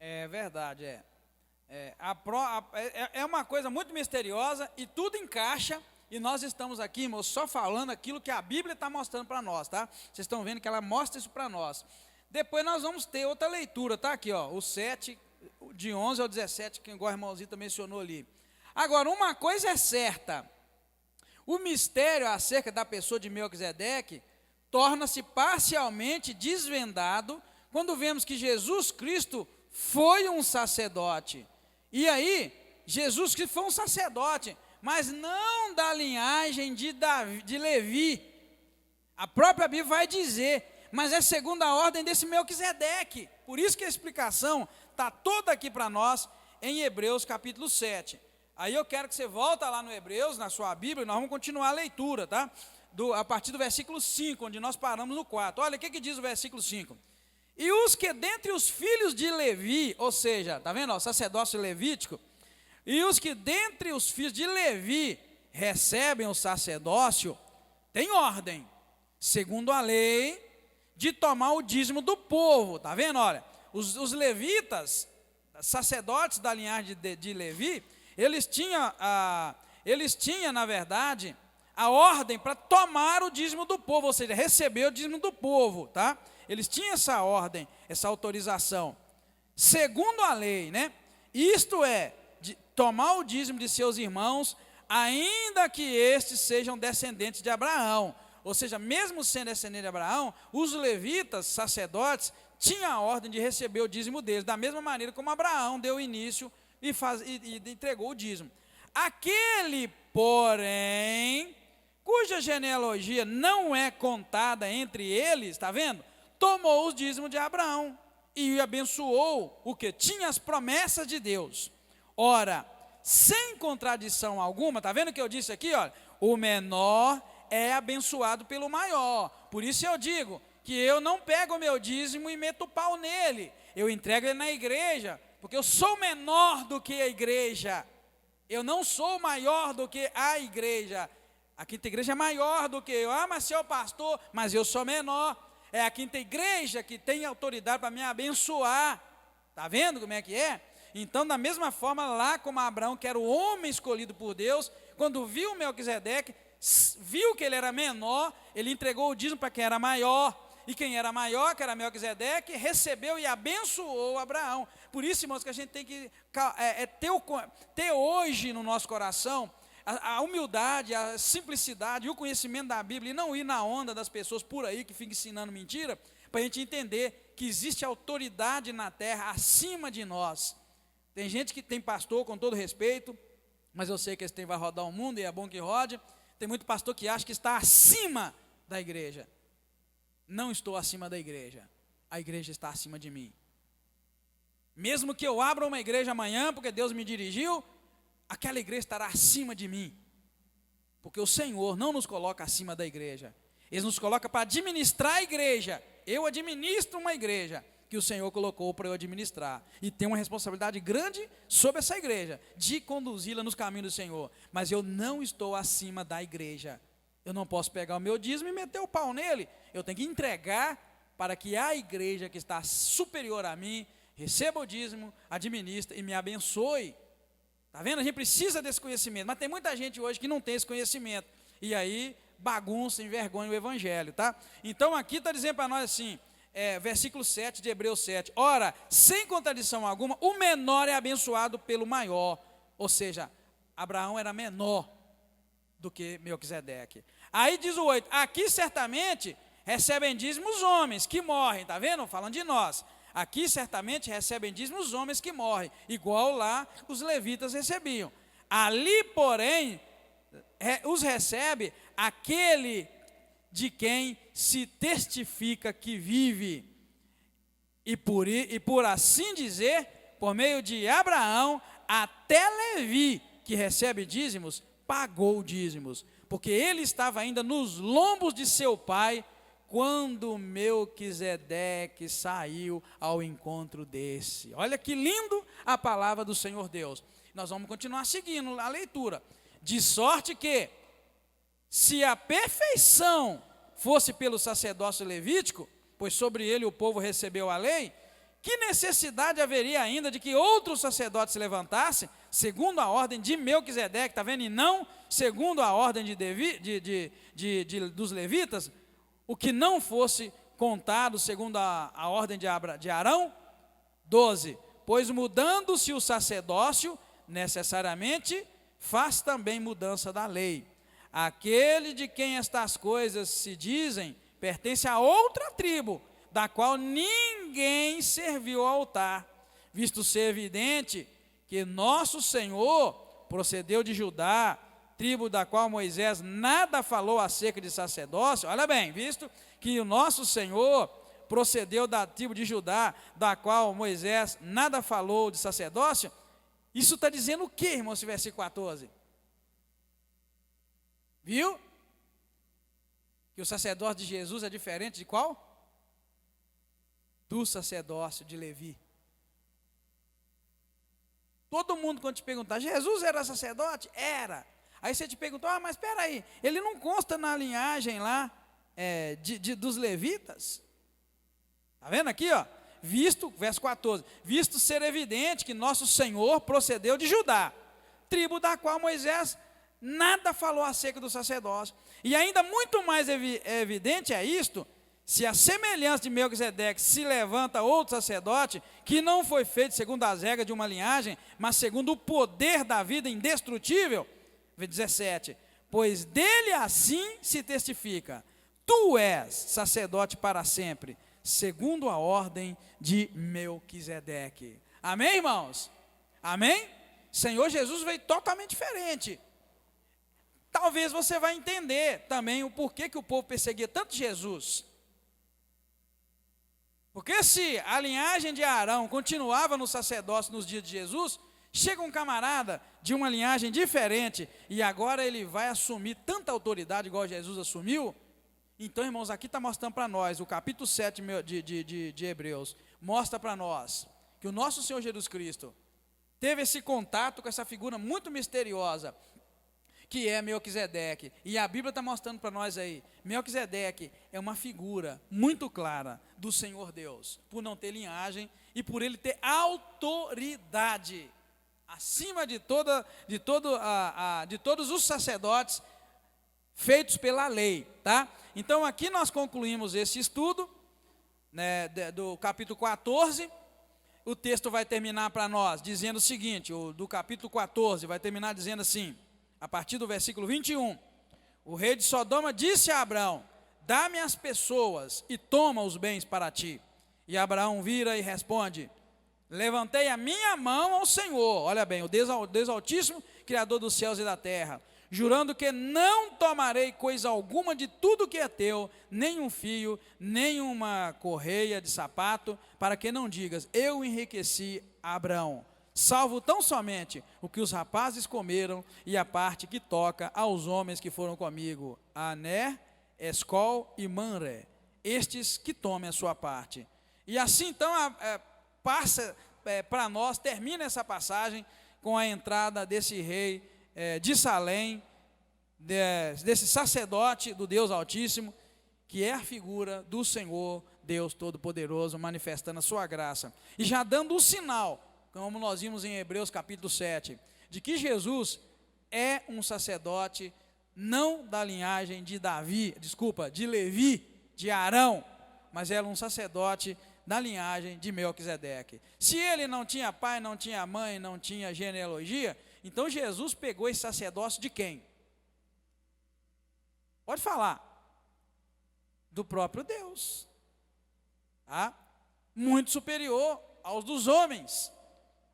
É verdade, é uma coisa muito misteriosa e tudo encaixa, e nós estamos aqui, irmãos, só falando aquilo que a Bíblia está mostrando para nós, tá? Vocês estão vendo que ela mostra isso para nós. Depois nós vamos ter outra leitura, tá? Aqui, ó, o 7, de 11 ao 17, que igual a irmãozita mencionou ali. Agora, uma coisa é certa, o mistério acerca da pessoa de Melquisedeque torna-se parcialmente desvendado quando vemos que Jesus Cristo foi um sacerdote. E aí, Jesus Cristo foi um sacerdote, mas não da linhagem de Levi. A própria Bíblia vai dizer, mas é segundo a ordem desse Melquisedeque. Por isso que a explicação está toda aqui para nós em Hebreus capítulo 7. Aí eu quero que você volta lá no Hebreus, na sua Bíblia, e nós vamos continuar a leitura, tá? A partir do versículo 5, onde nós paramos no 4. Olha o que diz o versículo 5. E os que dentre os filhos de Levi, ou seja, está vendo, ó, sacerdócio levítico, e os que dentre os filhos de Levi recebem o sacerdócio, têm ordem, segundo a lei, de tomar o dízimo do povo. Está vendo? Olha, os levitas, sacerdotes da linhagem de Levi, eles tinham, na verdade, a ordem para tomar o dízimo do povo, ou seja, receber o dízimo do povo, tá? Eles tinham essa ordem, essa autorização, segundo a lei, né? Isto é, de tomar o dízimo de seus irmãos, ainda que estes sejam descendentes de Abraão. Ou seja, mesmo sendo descendente de Abraão, os levitas, sacerdotes, tinha a ordem de receber o dízimo deles, da mesma maneira como Abraão deu início e entregou o dízimo. Aquele, porém, cuja genealogia não é contada entre eles, está vendo? Tomou os dízimos de Abraão e abençoou o que? Tinha as promessas de Deus. Ora, sem contradição alguma, está vendo o que eu disse aqui? Olha, o menor é abençoado pelo maior. Por isso eu digo que eu não pego o meu dízimo e meto o pau nele. Eu entrego ele na igreja, porque eu sou menor do que a igreja. Eu não sou maior do que a igreja. A quinta igreja é maior do que eu. Ah, mas seu pastor, mas eu sou menor. É a quinta igreja que tem autoridade para me abençoar. Está vendo como é que é? Então, da mesma forma, lá como Abraão, que era o homem escolhido por Deus, quando viu Melquisedeque, viu que ele era menor, ele entregou o dízimo para quem era maior, e quem era maior, que era Melquisedeque, recebeu e abençoou Abraão. Por isso, irmãos, que a gente tem que ter hoje no nosso coração a humildade, a simplicidade e o conhecimento da Bíblia, e não ir na onda das pessoas por aí que ficam ensinando mentira, para a gente entender que existe autoridade na terra acima de nós. Tem gente que tem pastor, com todo respeito, mas eu sei que esse trem vai rodar o mundo e é bom que rode. Tem muito pastor que acha que está acima da igreja. Não estou acima da igreja, a igreja está acima de mim. Mesmo que eu abra uma igreja amanhã, porque Deus me dirigiu, aquela igreja estará acima de mim, porque o Senhor não nos coloca acima da igreja, Ele nos coloca para administrar a igreja. Eu administro uma igreja que o Senhor colocou para eu administrar, e tenho uma responsabilidade grande sobre essa igreja, de conduzi-la nos caminhos do Senhor, mas eu não estou acima da igreja. Eu não posso pegar o meu dízimo e meter o pau nele, eu tenho que entregar para que a igreja que está superior a mim, receba o dízimo, administre e me abençoe. Está vendo? A gente precisa desse conhecimento, mas tem muita gente hoje que não tem esse conhecimento, e aí bagunça, envergonha o evangelho, tá? Então aqui está dizendo para nós assim, versículo 7 de Hebreus 7, ora, sem contradição alguma, o menor é abençoado pelo maior, ou seja, Abraão era menor do que Melquisedeque. Aí diz o 8, aqui certamente recebem dízimo os homens que morrem, está vendo? Falando de nós. Aqui certamente recebem dízimo os homens que morrem, igual lá os levitas recebiam. Ali, porém, os recebe aquele de quem se testifica que vive. E por assim dizer, por meio de Abraão, até Levi, que recebe dízimos, pagou dízimos, porque ele estava ainda nos lombos de seu pai, quando Melquisedeque saiu ao encontro desse. Olha que lindo a palavra do Senhor Deus. Nós vamos continuar seguindo a leitura. De sorte que, se a perfeição fosse pelo sacerdócio levítico, pois sobre ele o povo recebeu a lei, que necessidade haveria ainda de que outro sacerdote se levantasse, segundo a ordem de Melquisedeque, está vendo? E não segundo a ordem dos levitas, o que não fosse contado segundo a ordem de Arão? 12. Pois mudando-se o sacerdócio, necessariamente faz também mudança da lei. Aquele de quem estas coisas se dizem, pertence a outra tribo, da qual ninguém serviu ao altar, visto ser evidente que nosso Senhor procedeu de Judá, tribo da qual Moisés nada falou acerca de sacerdócio. Olha bem, visto que o nosso Senhor procedeu da tribo de Judá, da qual Moisés nada falou de sacerdócio, isso está dizendo o que, irmão, esse versículo 14? Viu? Que o sacerdócio de Jesus é diferente de qual? Do sacerdócio de Levi. Todo mundo, quando te perguntar, Jesus era sacerdote? Era. Aí você te perguntou, mas espera aí, ele não consta na linhagem lá dos levitas? Está vendo aqui, ó? Visto, verso 14, visto ser evidente que nosso Senhor procedeu de Judá, tribo da qual Moisés nada falou acerca do sacerdócio. E ainda muito mais evidente é isto, se a semelhança de Melquisedeque se levanta outro sacerdote, que não foi feito segundo as regras de uma linhagem, mas segundo o poder da vida indestrutível. 17, pois dele assim se testifica, tu és sacerdote para sempre, segundo a ordem de Melquisedeque. Amém, irmãos? Amém? Senhor Jesus veio totalmente diferente. Talvez você vai entender também o porquê que o povo perseguia tanto Jesus. Porque se a linhagem de Arão continuava no sacerdócio nos dias de Jesus, chega um camarada de uma linhagem diferente e agora ele vai assumir tanta autoridade igual Jesus assumiu. Então, irmãos, aqui está mostrando para nós, o capítulo 7 de Hebreus, mostra para nós que o nosso Senhor Jesus Cristo teve esse contato com essa figura muito misteriosa, que é Melquisedeque. E a Bíblia está mostrando para nós aí, Melquisedeque é uma figura muito clara do Senhor Deus, por não ter linhagem e por ele ter autoridade acima de todos os sacerdotes feitos pela lei, tá? Então aqui nós concluímos esse estudo, né, do capítulo 14. O texto vai terminar para nós dizendo o seguinte, do capítulo 14 vai terminar dizendo assim, a partir do versículo 21, o rei de Sodoma disse a Abrão: dá-me as pessoas e toma os bens para ti. E Abraão vira e responde: levantei a minha mão ao Senhor, olha bem, o Deus Altíssimo, Criador dos céus e da terra, jurando que não tomarei coisa alguma de tudo que é teu, nem um fio, nem uma correia de sapato, para que não digas, eu enriqueci Abrão, salvo tão somente o que os rapazes comeram e a parte que toca aos homens que foram comigo, Aner, Escol e Manre, estes que tomem a sua parte. E assim então passa para nós, termina essa passagem com a entrada desse rei de Salém, desse sacerdote do Deus Altíssimo, que é a figura do Senhor Deus Todo-Poderoso, manifestando a sua graça, e já dando um sinal, como nós vimos em Hebreus capítulo 7, de que Jesus é um sacerdote não da linhagem de de Levi, de Arão, mas era um sacerdote da linhagem de Melquisedeque. Se ele não tinha pai, não tinha mãe, não tinha genealogia, então Jesus pegou esse sacerdócio de quem? Pode falar. Do próprio Deus. Tá? Muito superior aos dos homens,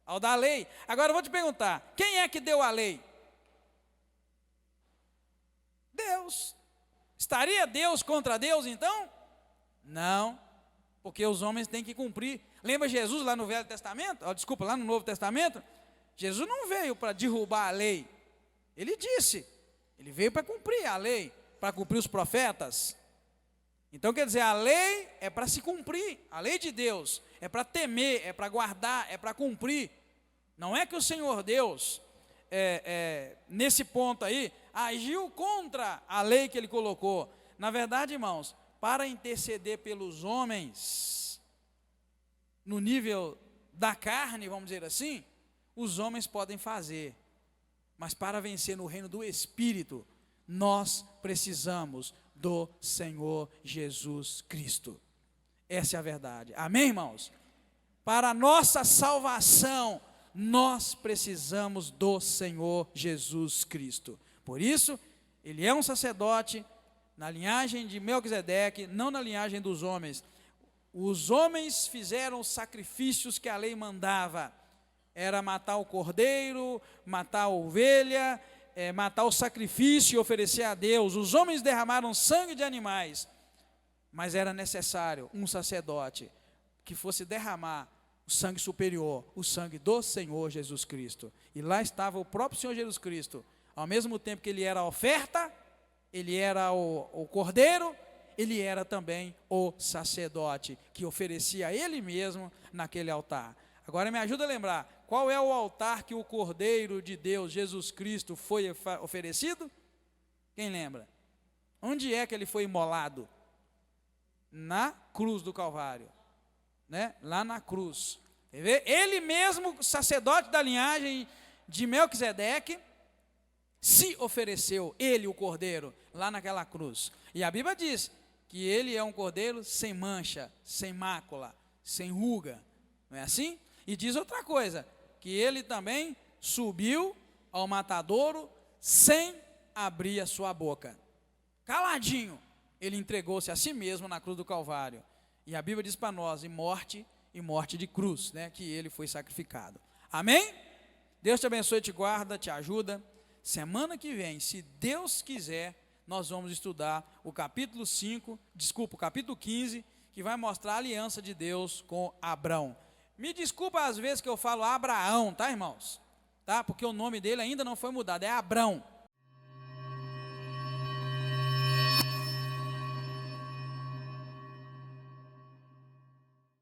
ao da lei. Agora eu vou te perguntar, quem é que deu a lei? Deus. Estaria Deus contra Deus então? Não, porque os homens têm que cumprir. Lembra Jesus lá no Velho Testamento? Lá no Novo Testamento? Jesus não veio para derrubar a lei. Ele disse, ele veio para cumprir a lei, para cumprir os profetas. Então quer dizer, a lei é para se cumprir, a lei de Deus é para temer, é para guardar, é para cumprir. Não é que o Senhor Deus, nesse ponto aí, agiu contra a lei que ele colocou. Na verdade, irmãos, para interceder pelos homens, no nível da carne, vamos dizer assim, os homens podem fazer, mas para vencer no reino do Espírito, nós precisamos do Senhor Jesus Cristo. Essa é a verdade. Amém, irmãos? Para a nossa salvação, nós precisamos do Senhor Jesus Cristo. Por isso, ele é um sacerdote na linhagem de Melquisedeque, não na linhagem dos homens. Os homens fizeram os sacrifícios que a lei mandava. Era matar o cordeiro, matar a ovelha, matar o sacrifício e oferecer a Deus. Os homens derramaram sangue de animais, mas era necessário um sacerdote que fosse derramar o sangue superior, o sangue do Senhor Jesus Cristo. E lá estava o próprio Senhor Jesus Cristo. Ao mesmo tempo que ele era a oferta, ele era o cordeiro, ele era também o sacerdote que oferecia a ele mesmo naquele altar. Agora me ajuda a lembrar, qual é o altar que o Cordeiro de Deus, Jesus Cristo, foi oferecido? Quem lembra? Onde é que ele foi imolado? Na cruz do Calvário, né? Lá na cruz. Ele mesmo, sacerdote da linhagem de Melquisedeque, se ofereceu, ele, o Cordeiro, lá naquela cruz. E a Bíblia diz que ele é um Cordeiro sem mancha, sem mácula, sem ruga. Não é assim? E diz outra coisa, que ele também subiu ao matadouro sem abrir a sua boca. Caladinho, ele entregou-se a si mesmo na cruz do Calvário. E a Bíblia diz para nós, e morte de cruz, né, que ele foi sacrificado. Amém? Deus te abençoe, te guarda, te ajuda. Semana que vem, se Deus quiser, nós vamos estudar o capítulo 15, que vai mostrar a aliança de Deus com Abrão. Me desculpa às vezes que eu falo Abraão, tá, irmãos? Tá? Porque o nome dele ainda não foi mudado, é Abrão.